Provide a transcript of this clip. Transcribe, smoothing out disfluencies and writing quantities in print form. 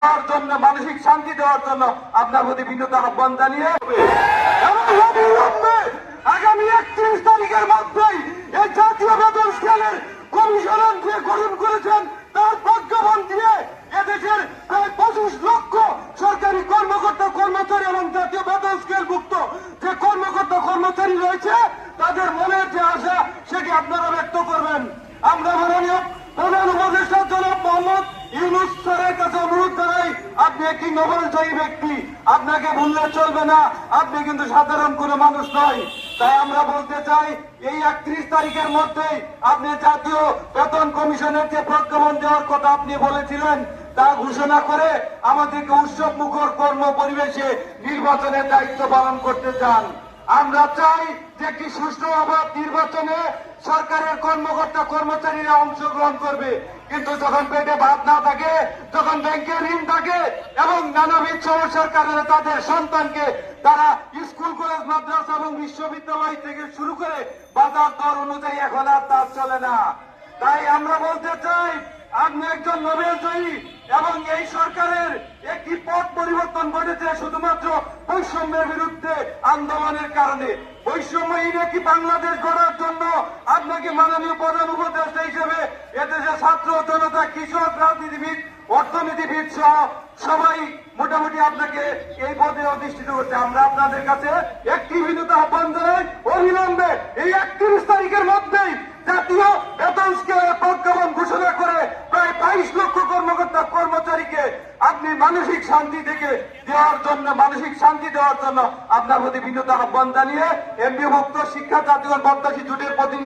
দেওয়ার জন্য, মানসিক শান্তি দেওয়ার জন্য আপনার প্রতি বিনীত আহ্বান জানিয়ে আগামী 31 তারিখের মধ্যেই এই জাতীয় বেতন স্কেলের কমিশন যে গঠন করেছেন তার প্রজ্ঞাপন দিয়ে এদেশের প্রায় 25 লক্ষ সরকারি কর্মকর্তা কর্মচারী এবং জাতীয় বেতন স্কেলভুক্ত যে কর্মকর্তা কর্মচারী রয়েছে তাদের মনের যে আশা সেটি আপনারা ব্যক্ত করবেন। আমরা মাননীয় প্রধান উপদেষ্টা জনাব মোহাম্মদ ইউনূস স্যারের কাছে অনুরোধ জানাই, আপনি একটি নোবেলজয়ী ব্যক্তি, আপনাকে ভুললে চলবে না, আপনি কিন্তু সাধারণ কোনো মানুষ নয়। তাই আমরা বলতে চাই এই 31 তারিখের মধ্যেই আপনি জাতীয় বেতন কমিশনের যে প্রজ্ঞাপন দেওয়ার কথা আপনি বলেছিলেন তা ঘোষণা করে আমাদেরকে উৎসব মুখর কর্ম পরিবেশে নির্বাচনের দায়িত্ব পালন করতে চান। আমরা চাই যে একটি সুষ্ঠু অবাধ নির্বাচনে সরকারের কর্মকর্তা কর্মচারীরা অংশগ্রহণ করবে, কিন্তু যখন পেটে ভাত না থাকে, যখন ব্যাংকে ঋণ থাকে এবং নানাবিধ সমস্যার কারণে তাদের সন্তানকে তারা স্কুল কলেজ মাদ্রাসা এবং বিশ্ববিদ্যালয় থেকে শুরু করে বাজার দর অনুযায়ী এখন আর তা চলে না। তাই আমরা বলতে চাই আপনি একজন নোবেলজয়ী এবং এই সরকারের একটি পথ পরিবর্তন ঘটেছে শুধুমাত্র বৈষম্যের বিরুদ্ধে আন্দোলনের কারণে। বৈষম্যহীন একটি বাংলাদেশ গড়ার জন্য আপনাকে মাননীয় প্রধান উপদেষ্টা হিসেবে এদেশে ছাত্র জনতা কৃষক রাজনীতিবিদ অর্থনীতিবিদ সহ সবাই মোটামুটি আপনাকে এই পদে অধিষ্ঠিত করছে। আমরা আপনাদের কাছে একটি বিনীত আহ্বান জানাই, অবিলম্বে এই 31 তারিখের মধ্যেই জাতীয় বেতন স্কেলের প্রজ্ঞাপন ঘোষণা করে প্রায় 22 লক্ষ কর্মকর্তা কর্মচারীকে আপনি মানসিক শান্তি দেওয়ার জন্য আপনার প্রতি বিনীত আহ্বান জানিয়ে এমপিওভুক্ত শিক্ষা জাতীয় প্রত্যাশী জোটের প্রতি